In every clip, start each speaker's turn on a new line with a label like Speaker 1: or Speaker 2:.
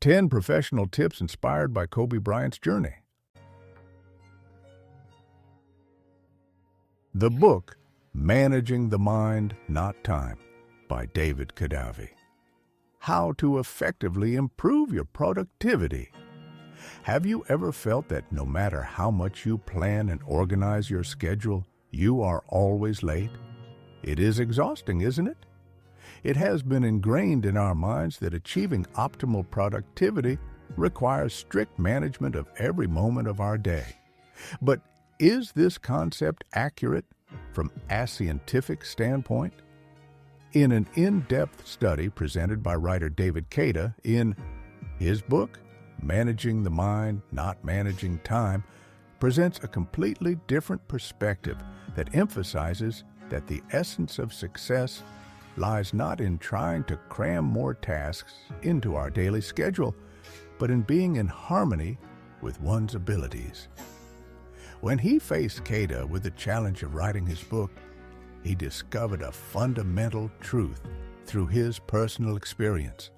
Speaker 1: 10 professional tips inspired by Kobe Bryant's journey. The book, Managing the Mind, Not Time, by David Kadavi. How to effectively improve your productivity. Have you ever felt that no matter how much you plan and organize your schedule, you are always late? It is exhausting, isn't it? It has been ingrained in our minds that achieving optimal productivity requires strict management of every moment of our day. But is this concept accurate from a scientific standpoint? In an in-depth study presented by writer David Kadavi in his book, Managing the Mind, Not Managing Time, presents a completely different perspective that emphasizes that the essence of success lies not in trying to cram more tasks into our daily schedule, but in being in harmony with one's abilities. When he faced Kadavi with the challenge of writing his book, he discovered a fundamental truth through his personal experience.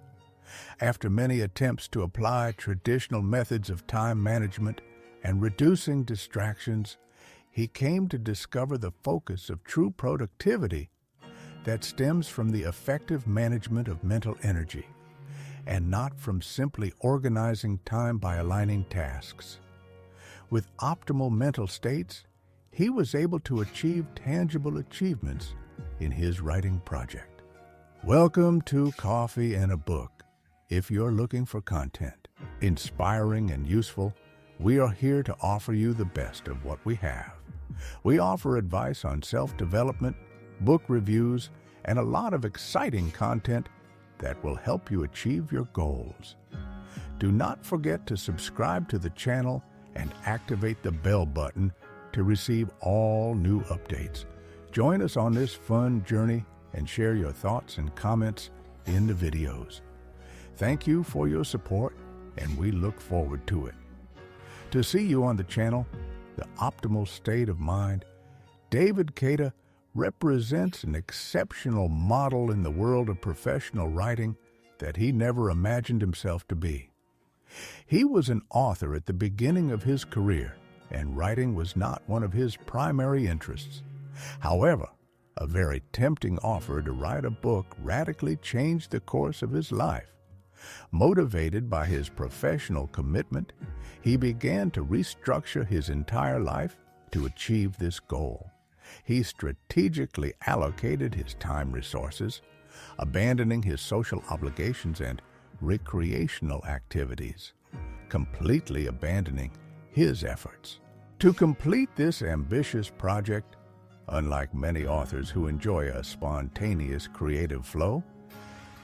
Speaker 1: After many attempts to apply traditional methods of time management and reducing distractions, he came to discover the focus of true productivity that stems from the effective management of mental energy, and not from simply organizing time by aligning tasks. With optimal mental states, he was able to achieve tangible achievements in his writing project. Welcome to Coffee and a Book. If you're looking for content, inspiring and useful, we are here to offer you the best of what we have. We offer advice on self-development, book reviews, and a lot of exciting content that will help you achieve your goals. Do not forget to subscribe to the channel and activate the bell button to receive all new updates. Join us on this fun journey and share your thoughts and comments in the videos. Thank you for your support, and we look forward to it. To see you on the channel, The Optimal State of Mind, David Kadavi represents an exceptional model in the world of professional writing that he never imagined himself to be. He was an author at the beginning of his career, and writing was not one of his primary interests. However, a very tempting offer to write a book radically changed the course of his life. Motivated by his professional commitment, he began to restructure his entire life to achieve this goal. He strategically allocated his time resources, abandoning his social obligations and recreational activities, completely abandoning his efforts. To complete this ambitious project, unlike many authors who enjoy a spontaneous creative flow,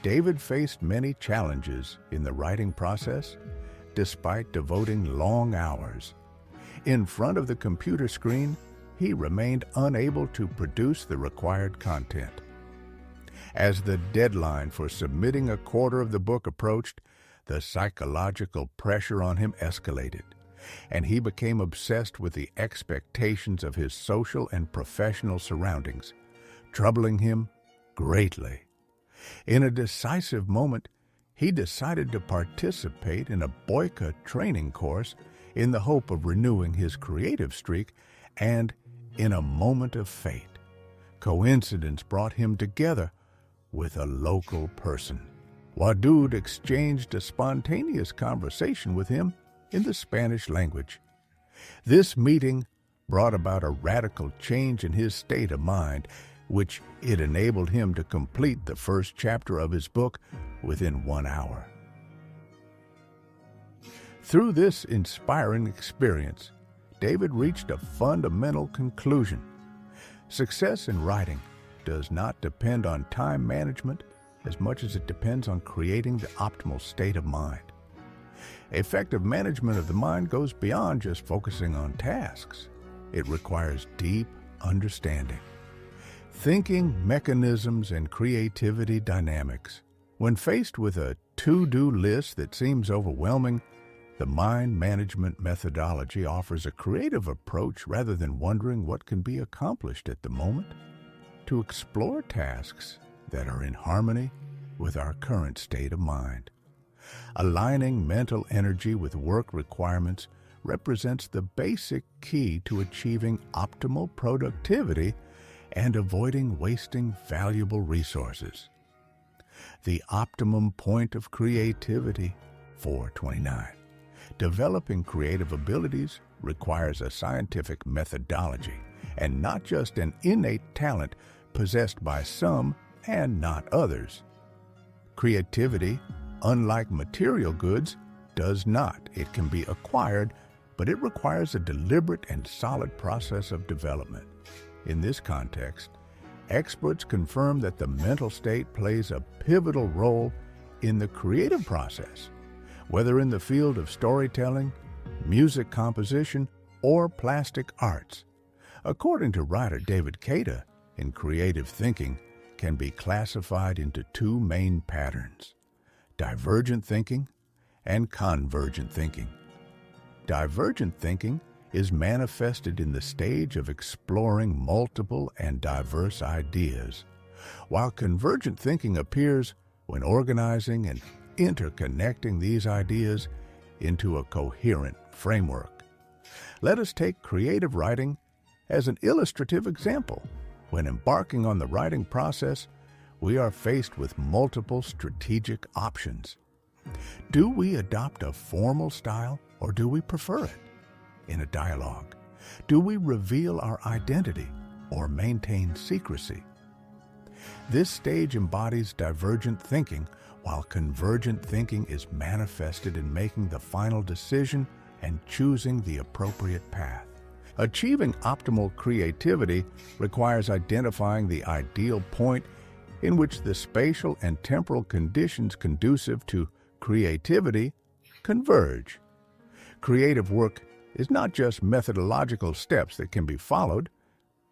Speaker 1: David faced many challenges in the writing process, despite devoting long hours. In front of the computer screen, he remained unable to produce the required content. As the deadline for submitting a quarter of the book approached, the psychological pressure on him escalated, and he became obsessed with the expectations of his social and professional surroundings, troubling him greatly. In a decisive moment, he decided to participate in a boycott training course in the hope of renewing his creative streak, and in a moment of fate, coincidence brought him together with a local person. Wadud exchanged a spontaneous conversation with him in the Spanish language. This meeting brought about a radical change in his state of mind, which it enabled him to complete the first chapter of his book within 1 hour. Through this inspiring experience, David reached a fundamental conclusion. Success in writing does not depend on time management as much as it depends on creating the optimal state of mind. Effective management of the mind goes beyond just focusing on tasks. It requires deep understanding, thinking mechanisms, and creativity dynamics. When faced with a to-do list that seems overwhelming, the mind management methodology offers a creative approach rather than wondering what can be accomplished at the moment, to explore tasks that are in harmony with our current state of mind. Aligning mental energy with work requirements represents the basic key to achieving optimal productivity and avoiding wasting valuable resources. The optimum point of creativity, 429. Developing creative abilities requires a scientific methodology and not just an innate talent possessed by some and not others. Creativity, unlike material goods, does not. It can be acquired, but it requires a deliberate and solid process of development. In this context, experts confirm that the mental state plays a pivotal role in the creative process, whether in the field of storytelling, music composition, or plastic arts. According to writer David Cada, in creative thinking can be classified into two main patterns: divergent thinking and convergent thinking. Divergent thinking is manifested in the stage of exploring multiple and diverse ideas, while convergent thinking appears when organizing and interconnecting these ideas into a coherent framework. Let us take creative writing as an illustrative example. When embarking on the writing process, we are faced with multiple strategic options. Do we adopt a formal style or do we prefer it? In a dialogue, do we reveal our identity or maintain secrecy? This stage embodies divergent thinking, while convergent thinking is manifested in making the final decision and choosing the appropriate path. Achieving optimal creativity requires identifying the ideal point in which the spatial and temporal conditions conducive to creativity converge. Creative work is not just methodological steps that can be followed.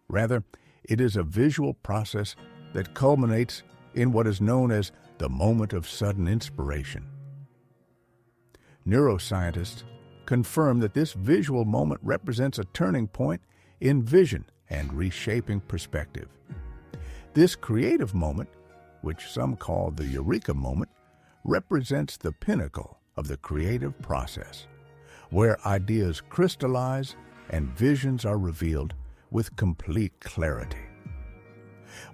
Speaker 1: Rather, it is a visual process that culminates in what is known as the moment of sudden inspiration. Neuroscientists confirm that this visual moment represents a turning point in vision and reshaping perspective. This creative moment, which some call the eureka moment, represents the pinnacle of the creative process, where ideas crystallize and visions are revealed with complete clarity.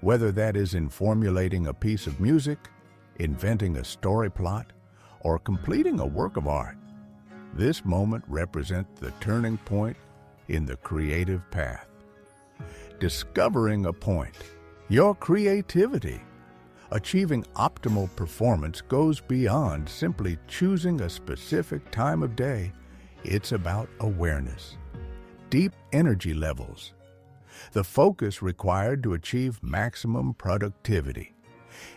Speaker 1: Whether that is in formulating a piece of music, inventing a story plot, or completing a work of art, this moment represents the turning point in the creative path. Discovering a point, your creativity. Achieving optimal performance goes beyond simply choosing a specific time of day. It's about awareness, deep energy levels, the focus required to achieve maximum productivity.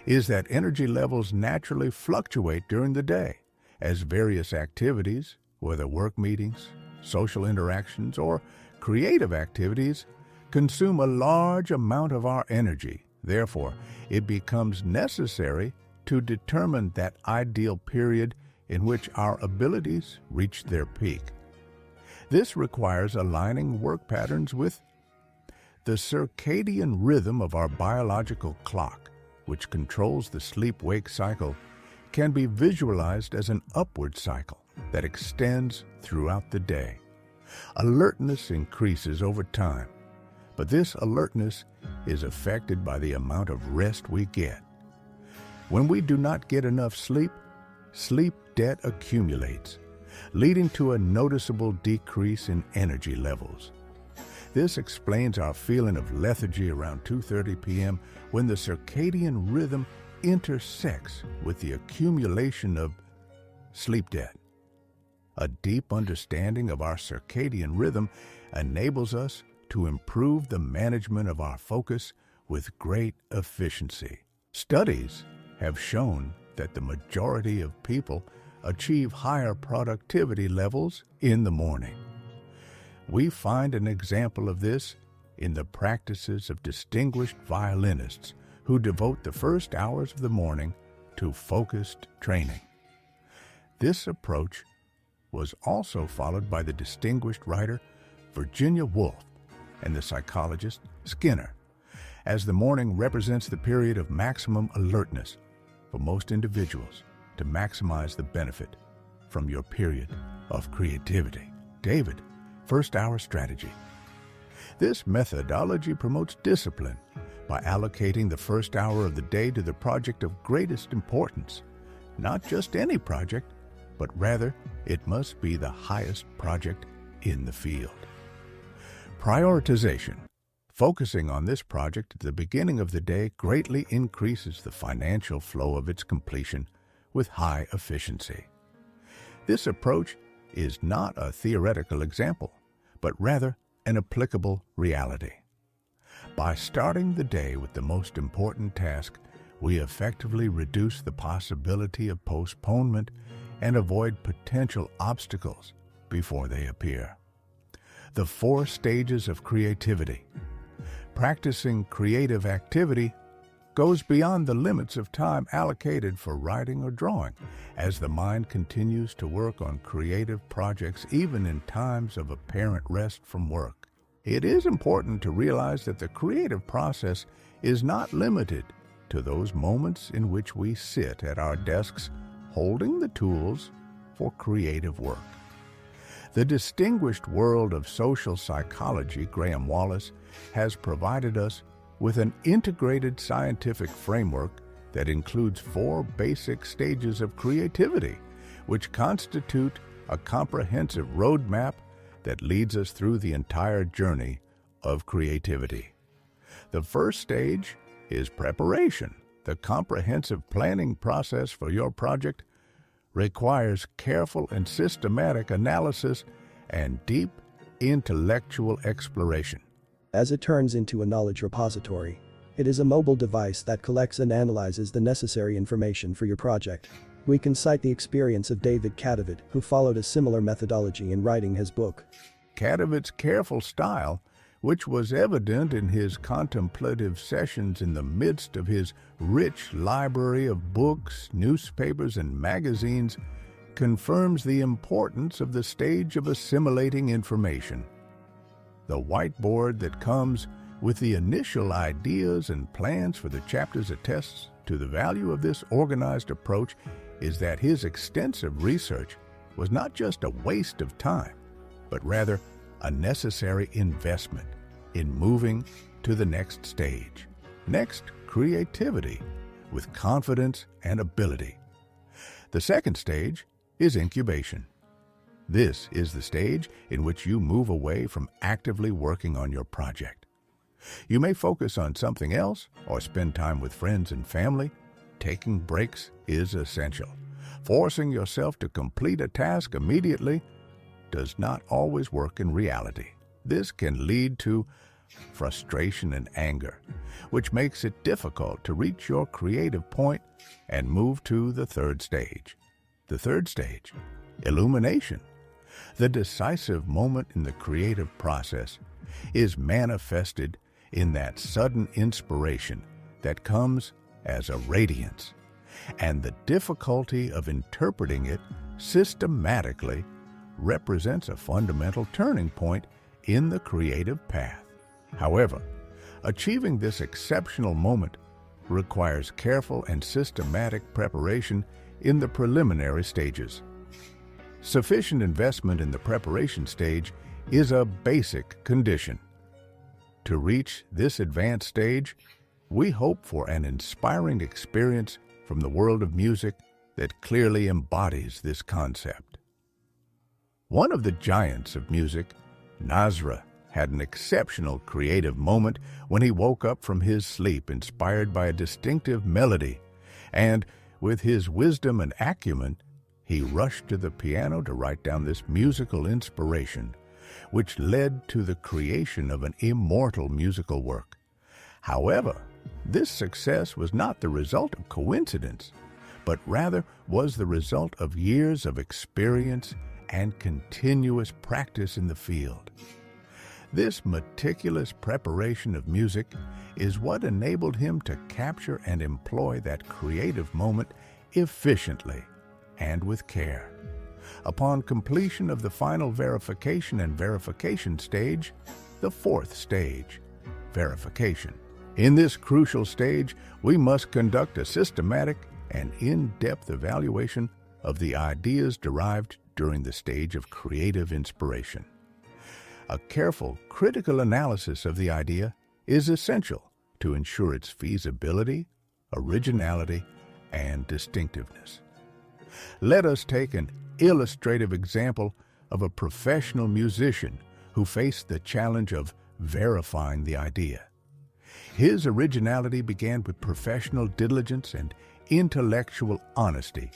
Speaker 1: Is that energy levels naturally fluctuate during the day as various activities, whether work meetings, social interactions, or creative activities, consume a large amount of our energy. Therefore, it becomes necessary to determine that ideal period in which our abilities reach their peak. This requires aligning work patterns with the circadian rhythm of our biological clock, which controls the sleep-wake cycle, can be visualized as an upward cycle that extends throughout the day. Alertness increases over time, but this alertness is affected by the amount of rest we get. When we do not get enough sleep, sleep debt accumulates, leading to a noticeable decrease in energy levels. This explains our feeling of lethargy around 2:30 p.m. when the circadian rhythm intersects with the accumulation of sleep debt. A deep understanding of our circadian rhythm enables us to improve the management of our focus with great efficiency. Studies have shown that the majority of people achieve higher productivity levels in the morning. We find an example of this in the practices of distinguished violinists who devote the first hours of the morning to focused training. This approach was also followed by the distinguished writer Virginia Woolf and the psychologist Skinner, as the morning represents the period of maximum alertness for most individuals. to maximize the benefit from your period of creativity. David, first hour strategy. This methodology promotes discipline by allocating the first hour of the day to the project of greatest importance. Not just any project, but rather it must be the highest project in the field. Prioritization. Focusing on this project at the beginning of the day greatly increases the financial flow of its completion with high efficiency. This approach is not a theoretical example, but rather an applicable reality. By starting the day with the most important task, we effectively reduce the possibility of postponement and avoid potential obstacles before they appear. The 4 stages of creativity. Practicing creative activity goes beyond the limits of time allocated for writing or drawing, as the mind continues to work on creative projects even in times of apparent rest from work. It is important to realize that the creative process is not limited to those moments in which we sit at our desks holding the tools for creative work. The distinguished world of social psychology, Graham Wallace, has provided us with an integrated scientific framework that includes 4 basic stages of creativity, which constitute a comprehensive roadmap that leads us through the entire journey of creativity. The first stage is preparation. The comprehensive planning process for your project requires careful and systematic analysis and deep intellectual exploration.
Speaker 2: As it turns into a knowledge repository, it is a mobile device that collects and analyzes the necessary information for your project. We can cite the experience of David Kadavid, who followed a similar methodology in writing his book.
Speaker 1: Kadavid's careful style, which was evident in his contemplative sessions in the midst of his rich library of books, newspapers, and magazines, confirms the importance of the stage of assimilating information. The whiteboard that comes with the initial ideas and plans for the chapters attests to the value of this organized approach is that his extensive research was not just a waste of time, but rather a necessary investment in moving to the next stage. Next, creativity with confidence and ability. The second stage is incubation. This is the stage in which you move away from actively working on your project. You may focus on something else or spend time with friends and family. Taking breaks is essential. Forcing yourself to complete a task immediately does not always work in reality. This can lead to frustration and anger, which makes it difficult to reach your creative point and move to the third stage. The third stage, illumination. The decisive moment in the creative process is manifested in that sudden inspiration that comes as a radiance, and the difficulty of interpreting it systematically represents a fundamental turning point in the creative path. However, achieving this exceptional moment requires careful and systematic preparation in the preliminary stages. Sufficient investment in the preparation stage is a basic condition. To reach this advanced stage, we hope for an inspiring experience from the world of music that clearly embodies this concept. One of the giants of music, Nasra, had an exceptional creative moment when he woke up from his sleep inspired by a distinctive melody, and with his wisdom and acumen, he rushed to the piano to write down this musical inspiration, which led to the creation of an immortal musical work. However, this success was not the result of coincidence, but rather was the result of years of experience and continuous practice in the field. This meticulous preparation of music is what enabled him to capture and employ that creative moment efficiently and with care. Upon completion of the final verification and verification stage, the fourth stage, verification. In this crucial stage, we must conduct a systematic and in-depth evaluation of the ideas derived during the stage of creative inspiration. A careful, critical analysis of the idea is essential to ensure its feasibility, originality, and distinctiveness. Let us take an illustrative example of a professional musician who faced the challenge of verifying the idea. His originality began with professional diligence and intellectual honesty.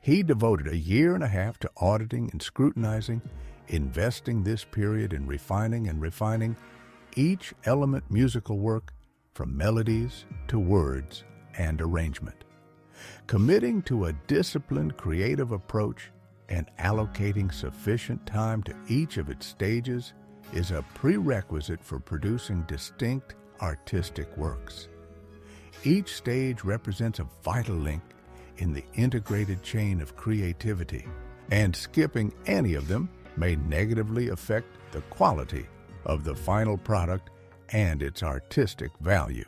Speaker 1: He devoted a year and a half to auditing and scrutinizing, investing this period in refining and refining each element musical work from melodies to words and arrangement. Committing to a disciplined creative approach and allocating sufficient time to each of its stages is a prerequisite for producing distinct artistic works. Each stage represents a vital link in the integrated chain of creativity, and skipping any of them may negatively affect the quality of the final product and its artistic value.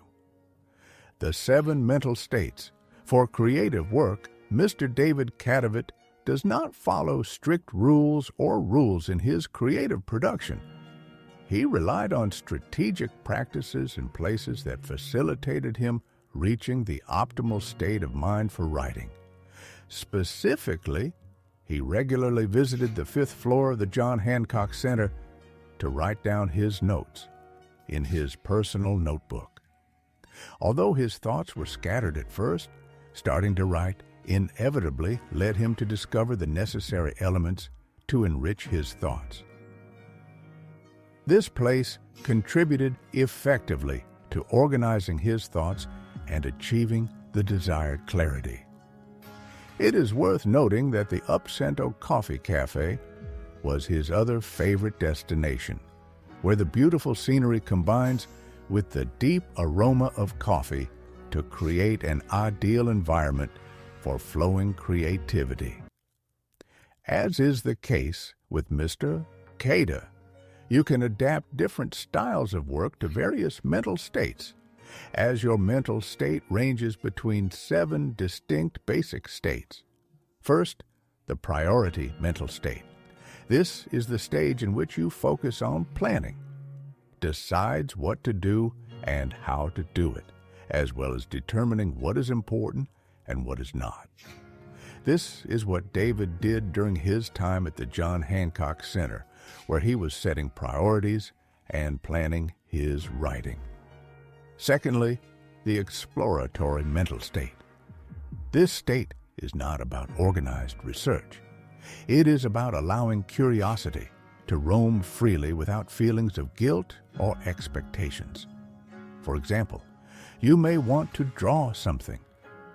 Speaker 1: The 7 mental states. For creative work, Mr. David Kadavet does not follow strict rules or rules in his creative production. He relied on strategic practices and places that facilitated him reaching the optimal state of mind for writing. Specifically, he regularly visited the 5th floor of the John Hancock Center to write down his notes in his personal notebook. Although his thoughts were scattered at first, starting to write inevitably led him to discover the necessary elements to enrich his thoughts. This place contributed effectively to organizing his thoughts and achieving the desired clarity. It is worth noting that the Upcento Coffee Cafe was his other favorite destination, where the beautiful scenery combines with the deep aroma of coffee to create an ideal environment for flowing creativity. As is the case with Mr. Kada, you can adapt different styles of work to various mental states, as your mental state ranges between 7 distinct basic states. First, the priority mental state. This is the stage in which you focus on planning, decides what to do and how to do it, as well as determining what is important and what is not. This is what David did during his time at the John Hancock Center, where he was setting priorities and planning his writing. Secondly, the exploratory mental state. This state is not about organized research. It is about allowing curiosity to roam freely without feelings of guilt or expectations. For example, you may want to draw something,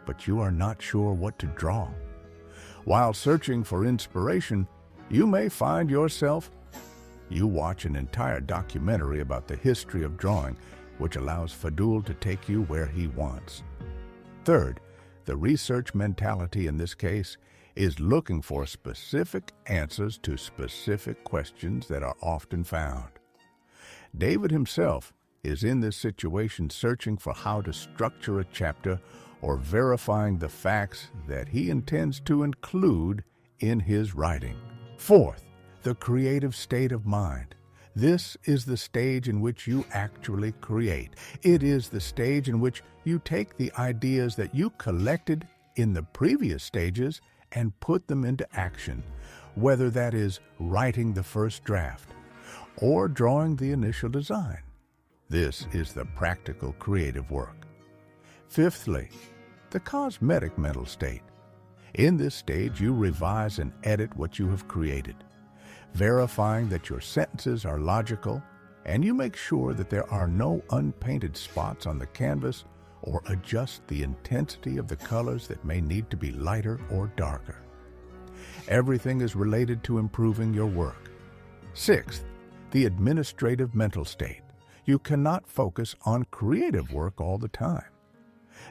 Speaker 1: but you are not sure what to draw. While searching for inspiration, you may find yourself. You watch an entire documentary about the history of drawing, which allows Fadul to take you where he wants. Third, the research mentality in this case is looking for specific answers to specific questions that are often found. David himself is in this situation searching for how to structure a chapter or verifying the facts that he intends to include in his writing. Fourth, the creative state of mind. This is the stage in which you actually create. It is the stage in which you take the ideas that you collected in the previous stages and put them into action, whether that is writing the first draft or drawing the initial design. This is the practical creative work. Fifthly, the cosmetic mental state. In this stage, you revise and edit what you have created, verifying that your sentences are logical, and you make sure that there are no unpainted spots on the canvas or adjust the intensity of the colors that may need to be lighter or darker. Everything is related to improving your work. Sixth, the administrative mental state. You cannot focus on creative work all the time.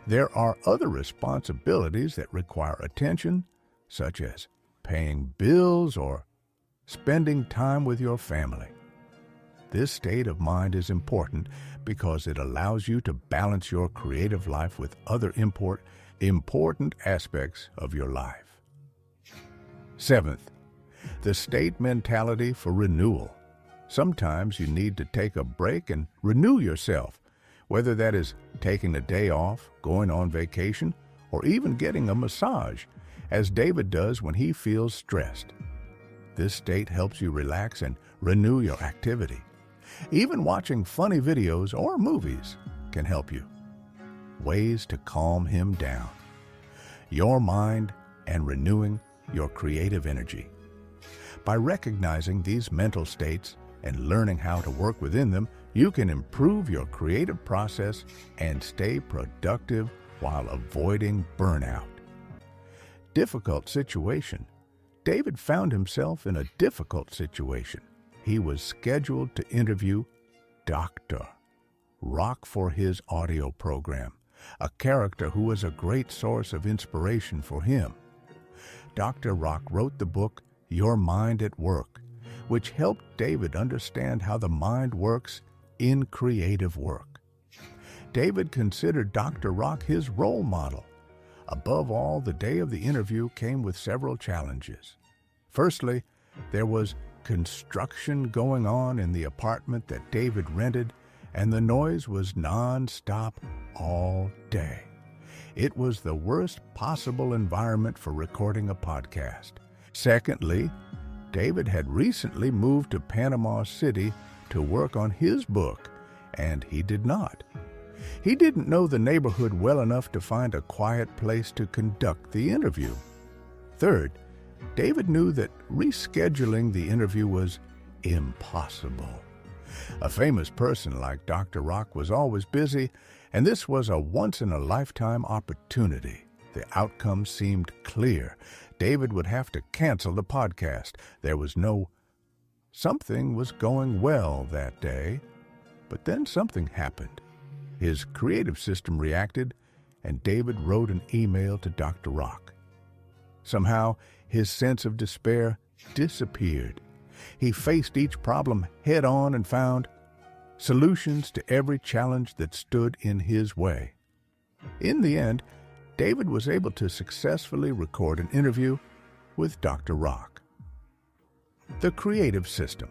Speaker 1: There are other responsibilities that require attention, such as paying bills or spending time with your family. This state of mind is important because it allows you to balance your creative life with other important aspects of your life. Seventh, the state mentality for renewal. Sometimes you need to take a break and renew yourself, whether that is taking a day off, going on vacation, or even getting a massage, as David does when he feels stressed. This state helps you relax and renew your activity. Even watching funny videos or movies can help you. Ways to calm him down. Your mind and renewing your creative energy. By recognizing these mental states and learning how to work within them, you can improve your creative process and stay productive while avoiding burnout. Difficult situation. David found himself in a difficult situation. He was scheduled to interview Dr. Rock for his audio program, a character who was a great source of inspiration for him. Dr. Rock wrote the book Your Mind at Work, which helped David understand how the mind works in creative work. David considered Dr. Rock his role model. Above all, the day of the interview came with several challenges. Firstly, there was construction going on in the apartment that David rented, and the noise was non-stop all day. It was the worst possible environment for recording a podcast. Secondly, David had recently moved to Panama City to work on his book, and he did not. He didn't know the neighborhood well enough to find a quiet place to conduct the interview. Third, David knew that rescheduling the interview was impossible. A famous person like Dr. Rock was always busy, and this was a once-in-a-lifetime opportunity. The outcome seemed clear. David would have to cancel the podcast. Something was going well that day, but then something happened. His creative system reacted, and David wrote an email to Dr. Rock. Somehow, his sense of despair disappeared. He faced each problem head-on and found solutions to every challenge that stood in his way. In the end, David was able to successfully record an interview with Dr. Rock. The creative system.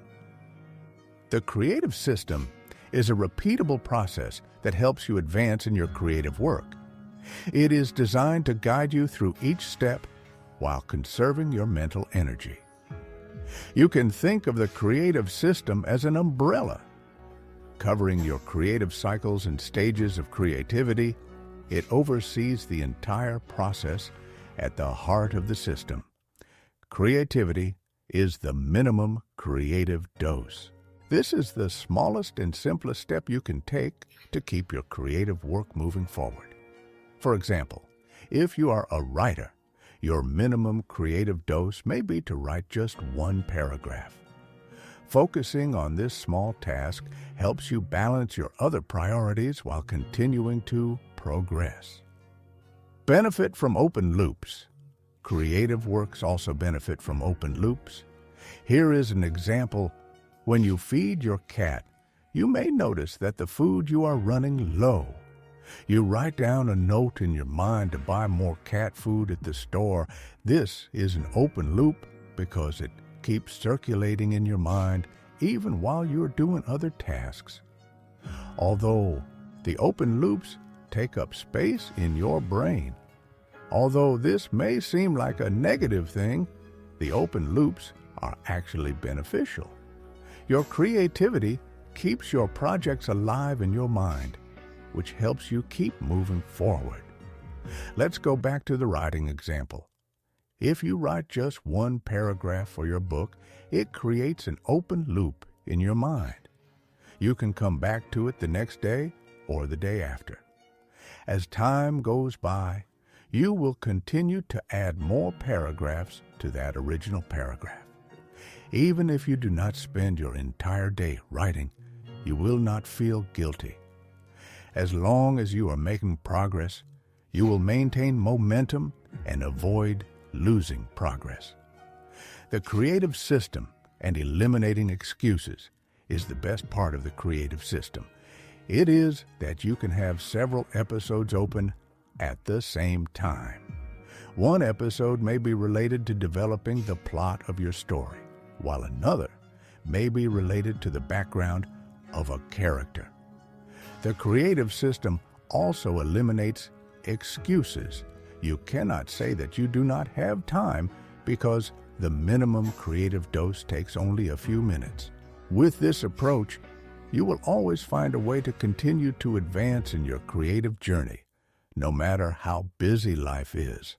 Speaker 1: The creative system is a repeatable process that helps you advance in your creative work. It is designed to guide you through each step while conserving your mental energy. You can think of the creative system as an umbrella, covering your creative cycles and stages of creativity. It oversees the entire process at the heart of the system. Creativity is the minimum creative dose. This is the smallest and simplest step you can take to keep your creative work moving forward. For example, if you are a writer, your minimum creative dose may be to write just one paragraph. Focusing on this small task helps you balance your other priorities while continuing to progress. Benefit from open loops. Creative works also benefit from open loops. Here is an example. When you feed your cat, you may notice that the food you are running low. You write down a note in your mind to buy more cat food at the store. This is an open loop because it keeps circulating in your mind even while you're doing other tasks. Although the open loops take up space in your brain. Although this may seem like a negative thing, the open loops are actually beneficial. Your creativity keeps your projects alive in your mind, which helps you keep moving forward. Let's go back to the writing example. If you write just one paragraph for your book, it creates an open loop in your mind. You can come back to it the next day or the day after. As time goes by, you will continue to add more paragraphs to that original paragraph. Even if you do not spend your entire day writing, you will not feel guilty. As long as you are making progress, you will maintain momentum and avoid losing progress. The creative system and eliminating excuses is the best part of the creative system. It is that you can have several episodes open at the same time. One episode may be related to developing the plot of your story, while another may be related to the background of a character. The creative system also eliminates excuses. You cannot say that you do not have time because the minimum creative dose takes only a few minutes. With this approach, you will always find a way to continue to advance in your creative journey, no matter how busy life is.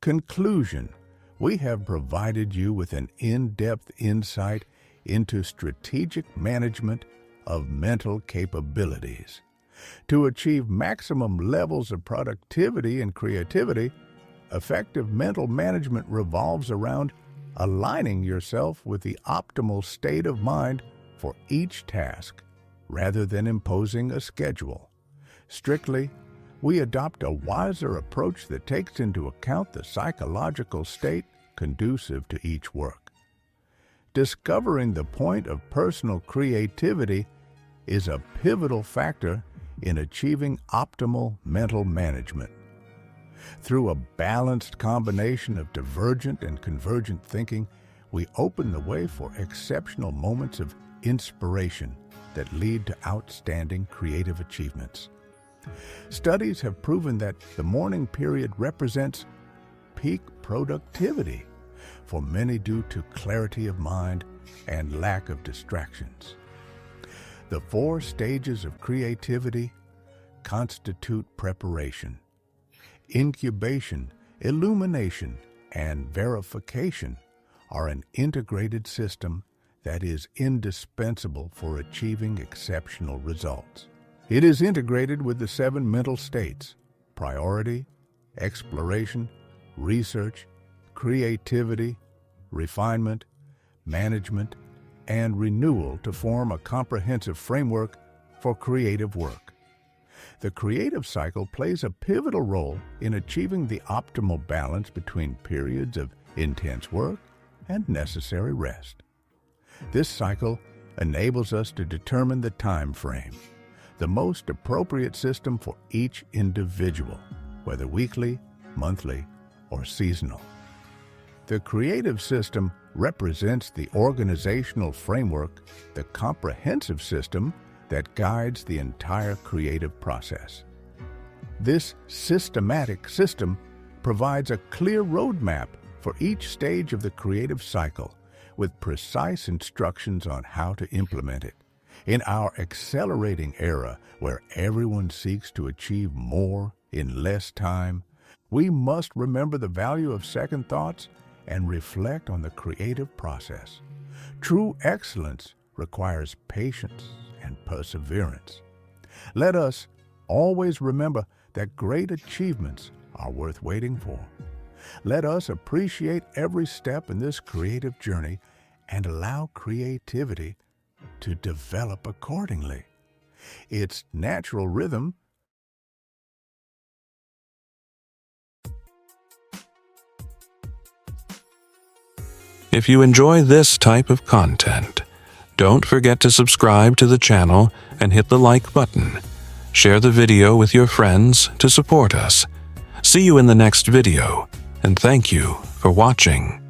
Speaker 1: Conclusion: we have provided you with an in-depth insight into strategic management of mental capabilities. To achieve maximum levels of productivity and creativity, effective mental management revolves around aligning yourself with the optimal state of mind for each task, rather than imposing a schedule. Strictly, we adopt a wiser approach that takes into account the psychological state conducive to each work. Discovering the point of personal creativity is a pivotal factor in achieving optimal mental management. Through a balanced combination of divergent and convergent thinking, we open the way for exceptional moments of inspiration that lead to outstanding creative achievements. Studies have proven that the morning period represents peak productivity for many due to clarity of mind and lack of distractions. The 4 stages of creativity constitute preparation. Incubation, illumination, and verification are an integrated system that is indispensable for achieving exceptional results. It is integrated with the 7 mental states: priority, exploration, research, creativity, refinement, management, and renewal to form a comprehensive framework for creative work. The creative cycle plays a pivotal role in achieving the optimal balance between periods of intense work and necessary rest. This cycle enables us to determine the time frame, the most appropriate system for each individual, whether weekly, monthly, or seasonal. The creative system represents the organizational framework, the comprehensive system that guides the entire creative process. This systematic system provides a clear roadmap for each stage of the creative cycle, with precise instructions on how to implement it. In our accelerating era, where everyone seeks to achieve more in less time, we must remember the value of second thoughts and reflect on the creative process. True excellence requires patience and perseverance. Let us always remember that great achievements are worth waiting for. Let us appreciate every step in this creative journey and allow creativity to develop accordingly. Its natural rhythm.
Speaker 3: If you enjoy this type of content, don't forget to subscribe to the channel and hit the like button. Share the video with your friends to support us. See you in the next video, and thank you for watching.